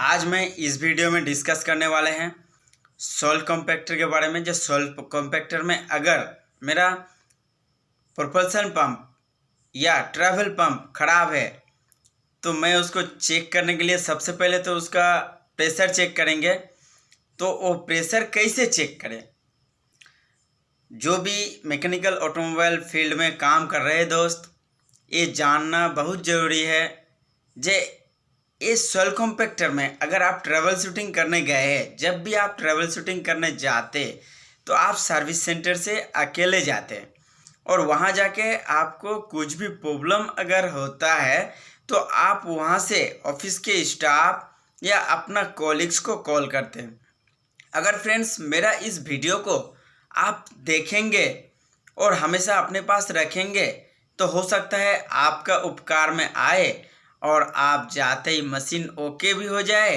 आज मैं इस वीडियो में डिस्कस करने वाले हैं सॉल्ट कॉम्पैक्टर के बारे में। जो सॉल्ट कॉम्पैक्टर में अगर मेरा प्रोपल्शन पंप या ट्रैवल पंप ख़राब है तो मैं उसको चेक करने के लिए सबसे पहले तो उसका प्रेशर चेक करेंगे। तो वो प्रेशर कैसे चेक करें, जो भी मैकेनिकल ऑटोमोबाइल फील्ड में काम कर रहे दोस्त, ये जानना बहुत ज़रूरी है। जे इस सॉल्ट कॉम्पैक्टर में अगर आप ट्रैवल शूटिंग करने गए हैं, जब भी आप ट्रैवल शूटिंग करने जाते तो आप सर्विस सेंटर से अकेले जाते और वहाँ जाके आपको कुछ भी प्रॉब्लम अगर होता है तो आप वहाँ से ऑफिस के स्टाफ या अपना कॉलिग्स को कॉल करते हैं। अगर फ्रेंड्स मेरा इस वीडियो को आप देखेंगे और हमेशा अपने पास रखेंगे तो हो सकता है आपका उपकार में आए और आप जाते ही मशीन ओके भी हो जाए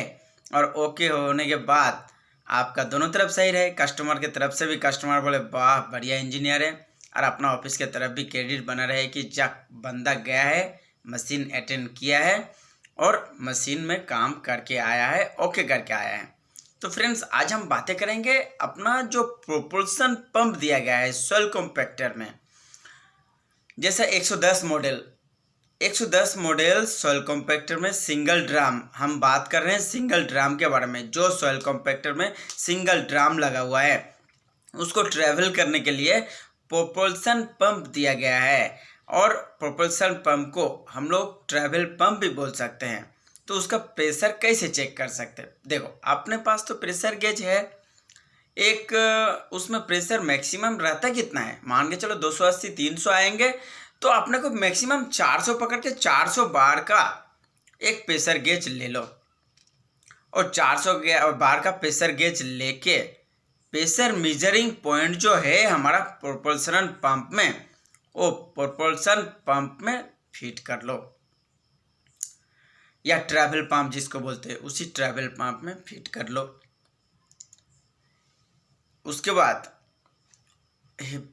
और ओके होने के बाद आपका दोनों तरफ सही रहे। कस्टमर के तरफ से भी कस्टमर बोले वाह बढ़िया इंजीनियर है, और अपना ऑफिस के तरफ भी क्रेडिट बना रहे कि जा बंदा गया है, मशीन अटेंड किया है और मशीन में काम करके आया है, ओके करके आया है। तो फ्रेंड्स आज हम बातें करेंगे अपना जो प्रोपल्शन पंप दिया गया है सॉल्ट कॉम्पैक्टर में। जैसा 110 मॉडल सॉइल कॉम्पैक्टर में सिंगल ड्राम, हम बात कर रहे हैं सिंगल ड्राम के बारे में। जो सॉइल कॉम्पैक्टर में सिंगल ड्राम लगा हुआ है उसको ट्रैवल करने के लिए प्रोपल्शन पंप दिया गया है, और प्रोपल्शन पंप को हम लोग ट्रैवल पंप भी बोल सकते हैं। तो उसका प्रेशर कैसे चेक कर सकते हैं? देखो अपने पास तो प्रेशर गेज है एक, उसमें प्रेशर मैक्सिमम रहता कितना है, मान के चलो 280 300 आएंगे तो अपने को मैक्सिमम 400 पकड़ के 400 बार का एक प्रेशर गेज ले लो, और 400 बार का प्रेशर गेज लेके प्रेशर मेजरिंग पॉइंट जो है हमारा प्रोपल्शन पंप में, वो प्रोपल्शन पंप में फिट कर लो, या ट्रैवल पंप जिसको बोलते हैं उसी ट्रैवल पंप में फिट कर लो। उसके बाद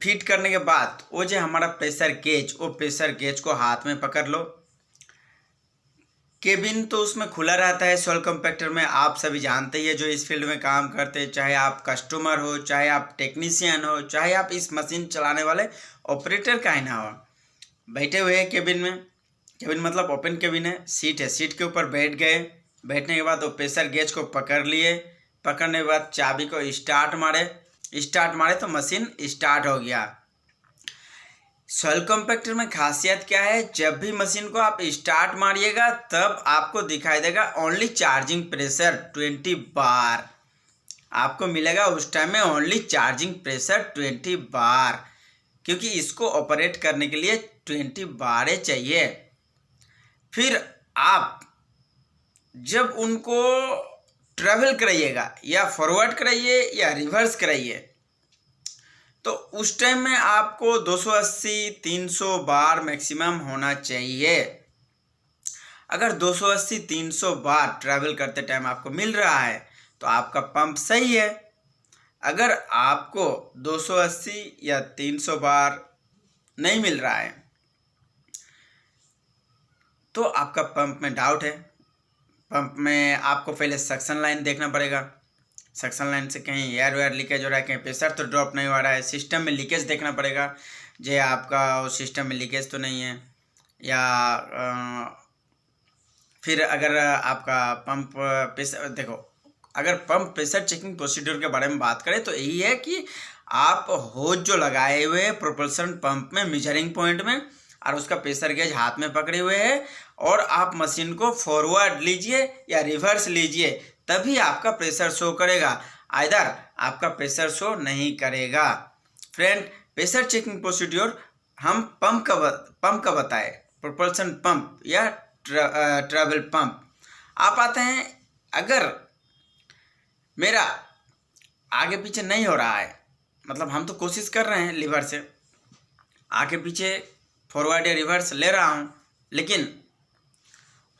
फिट करने के बाद वो जो हमारा प्रेशर गेज, वो प्रेशर गेज को हाथ में पकड़ लो। केबिन तो उसमें खुला रहता है सॉल्ट कॉम्पैक्टर में, आप सभी जानते ही है जो इस फील्ड में काम करते हैं, चाहे आप कस्टमर हो, चाहे आप टेक्नीशियन हो, चाहे आप इस मशीन चलाने वाले ऑपरेटर का ही ना हो, बैठे हुए हैं केबिन में। केबिन मतलब ओपन केबिन है, सीट है, सीट के ऊपर बैठ गए, बैठने के बाद वो प्रेशर गेज को पकड़ लिए, पकड़ने के बाद चाबी को स्टार्ट मारे तो मशीन स्टार्ट हो गया। सॉइल कॉम्पैक्टर में खासियत क्या है, जब भी मशीन को आप स्टार्ट मारिएगा तब आपको दिखाई देगा ओनली चार्जिंग प्रेशर 20 बार आपको मिलेगा। उस टाइम में ओनली चार्जिंग प्रेशर 20 बार, क्योंकि इसको ऑपरेट करने के लिए 20 बारें चाहिए। फिर आप जब उनको ट्रैवल कराइएगा, या फॉरवर्ड कराइए या रिवर्स कराइए, तो उस टाइम में आपको 280 300 बार मैक्सिमम होना चाहिए। अगर 280 300 बार ट्रैवल करते टाइम आपको मिल रहा है तो आपका पंप सही है। अगर आपको 280 या 300 बार नहीं मिल रहा है तो आपका पंप में डाउट है। पंप में आपको पहले सक्शन लाइन देखना पड़ेगा, सक्शन लाइन से कहीं एयर वेयर लीकेज हो रहा है, कहीं प्रेशर तो ड्रॉप नहीं हो रहा है। सिस्टम में लीकेज देखना पड़ेगा, जो आपका सिस्टम में लीकेज तो नहीं है, या फिर अगर आपका पंप प्रेशर, देखो अगर पंप प्रेशर चेकिंग प्रोसीड्यूर के बारे में बात करें तो यही है कि आप होज जो लगाए हुए हैं प्रोपल्शन पंप में मेजरिंग पॉइंट में, और उसका प्रेशर गेज हाथ में पकड़े हुए हैं, और आप मशीन को फॉरवर्ड लीजिए या रिवर्स लीजिए, तभी आपका प्रेशर शो करेगा, आइदर आपका प्रेशर शो नहीं करेगा। फ्रेंड प्रेशर चेकिंग प्रोसीड्यूर हम पंप का बताए, प्रोपल्शन पंप या ट्रैवल पंप। आप आते हैं, अगर मेरा आगे पीछे नहीं हो रहा है, मतलब हम तो कोशिश कर रहे हैं लीवर से आगे पीछे फॉरवर्ड या रिवर्स ले रहा हूँ, लेकिन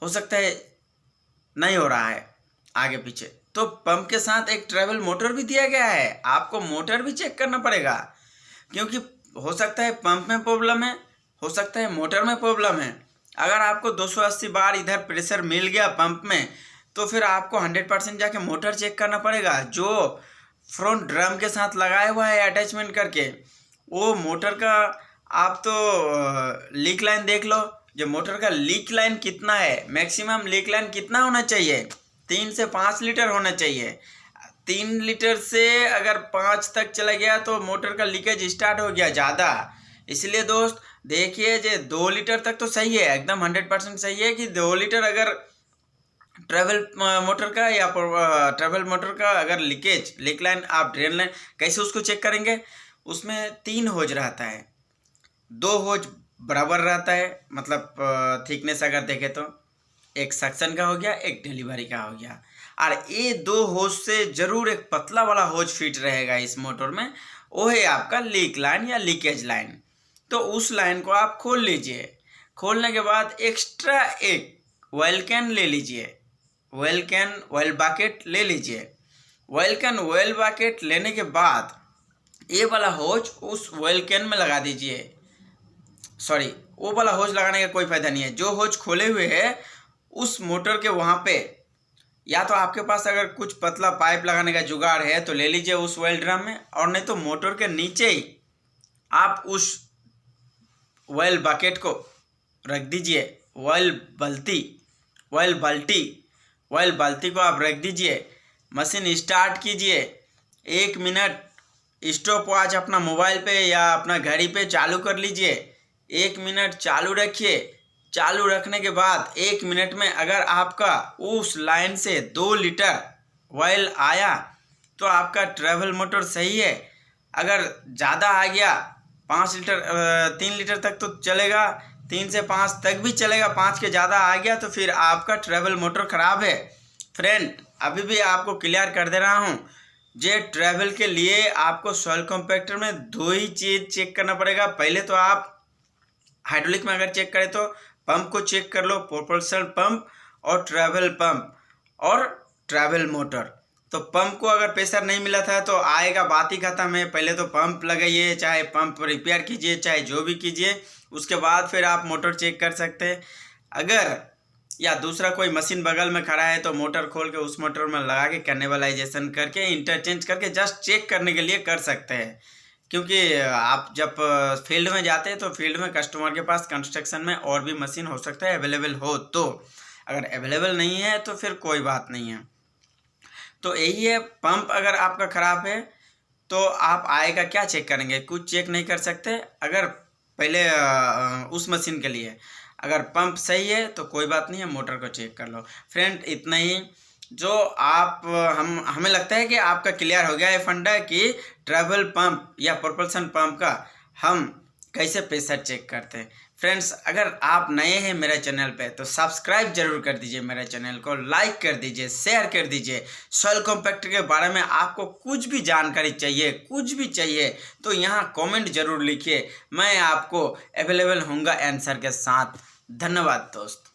हो सकता है नहीं हो रहा है आगे पीछे, तो पंप के साथ एक ट्रैवल मोटर भी दिया गया है, आपको मोटर भी चेक करना पड़ेगा, क्योंकि हो सकता है पंप में प्रॉब्लम है, हो सकता है मोटर में प्रॉब्लम है। अगर आपको 280 बार इधर प्रेशर मिल गया पंप में तो फिर आपको 100% जाके मोटर चेक करना पड़ेगा। जो फ्रंट ड्रम के साथ लगाया हुआ है अटैचमेंट करके, वो मोटर का आप तो लीक लाइन देख लो। जो मोटर का लीक लाइन कितना है, मैक्सिमम लीक लाइन कितना होना चाहिए, 3 से 5 लीटर होना चाहिए। 3 लीटर से अगर 5 तक चला गया तो मोटर का लीकेज स्टार्ट हो गया ज़्यादा। इसलिए दोस्त देखिए, जो 2 लीटर तक तो सही है, एकदम 100% सही है कि 2 लीटर अगर ट्रैवल मोटर का या ट्रैवल मोटर का अगर लीक लाइन आप ड्रेन लाइन कैसे उसको चेक करेंगे। उसमें 3 होज रहता है, 2 होज बराबर रहता है, मतलब थिकनेस अगर देखें तो एक सक्शन का हो गया, एक डिलीवरी का हो गया। और ये 2 होज से जरूर एक पतला वाला होज फिट रहेगा इस मोटर में, वो है आपका लीक लाइन या लीकेज लाइन। तो उस लाइन को आप खोल लीजिए। खोलने के बाद एक्स्ट्रा एक ऑयल कैन ले लीजिए, ऑयल कैन ऑयल बकेट ले लीजिए। ऑयल कैन ऑयल बकेट लेने के बाद ये वाला होज उस ऑयल कैन में लगा दीजिए। सॉरी, वो वाला होज लगाने का कोई फायदा नहीं है। जो होज खोले हुए है उस मोटर के वहाँ पे, या तो आपके पास अगर कुछ पतला पाइप लगाने का जुगाड़ है तो ले लीजिए उस ऑयल ड्रम में, और नहीं तो मोटर के नीचे ही आप उस ऑयल बकेट को रख दीजिए। ऑयल बाल्टी को आप रख दीजिए। मशीन स्टार्ट कीजिए। 1 मिनट स्टॉप वॉच अपना मोबाइल पे या अपना घड़ी पे चालू कर लीजिए। 1 मिनट चालू रखिए। चालू रखने के बाद 1 मिनट में अगर आपका उस लाइन से 2 लीटर ऑयल आया तो आपका ट्रैवल मोटर सही है। अगर ज़्यादा आ गया 5 लीटर 3 लीटर तक तो चलेगा, 3 से 5 तक भी चलेगा, 5 के ज़्यादा आ गया तो फिर आपका ट्रैवल मोटर ख़राब है। फ्रेंड, अभी भी आपको क्लियर कर दे रहा हूँ, जे ट्रैवल के लिए आपको सॉइल कॉम्पैक्टर में 2 ही चीज़ चेक करना पड़ेगा। पहले तो आप हाइड्रोलिक में अगर चेक करें तो पंप को चेक कर लो, प्रोपल्शन पंप और ट्रैवल मोटर। तो पंप को अगर प्रेशर नहीं मिला था तो आएगा, बात ही खत्म है। पहले तो पंप लगाइए, चाहे पंप रिपेयर कीजिए, चाहे जो भी कीजिए, उसके बाद फिर आप मोटर चेक कर सकते हैं। अगर या दूसरा कोई मशीन बगल में खड़ा है तो मोटर खोल के उस मोटर में लगा के कैनिबलाइजेशन करके इंटरचेंज करके जस्ट चेक करने के लिए कर सकते हैं। क्योंकि आप जब फील्ड में जाते हैं तो फील्ड में कस्टमर के पास कंस्ट्रक्शन में और भी मशीन हो सकता है अवेलेबल हो, तो अगर अवेलेबल नहीं है तो फिर कोई बात नहीं है। तो यही है, पंप अगर आपका ख़राब है तो आप आएगा क्या चेक करेंगे, कुछ चेक नहीं कर सकते। अगर पहले उस मशीन के लिए अगर पंप सही है तो कोई बात नहीं है, मोटर को चेक कर लो। फ्रेंड, इतना ही जो आप हमें लगता है कि आपका क्लियर हो गया है फंडा कि ट्रैवल पंप या प्रोपल्शन पंप का हम कैसे प्रेशर चेक करते हैं। फ्रेंड्स, अगर आप नए हैं मेरे चैनल पे तो सब्सक्राइब जरूर कर दीजिए, मेरे चैनल को लाइक कर दीजिए, शेयर कर दीजिए। सॉइल कॉम्पैक्टर के बारे में आपको कुछ भी जानकारी चाहिए, कुछ भी चाहिए तो यहाँ कमेंट जरूर लिखिए, मैं आपको अवेलेबल होऊंगा आंसर के साथ। धन्यवाद दोस्त।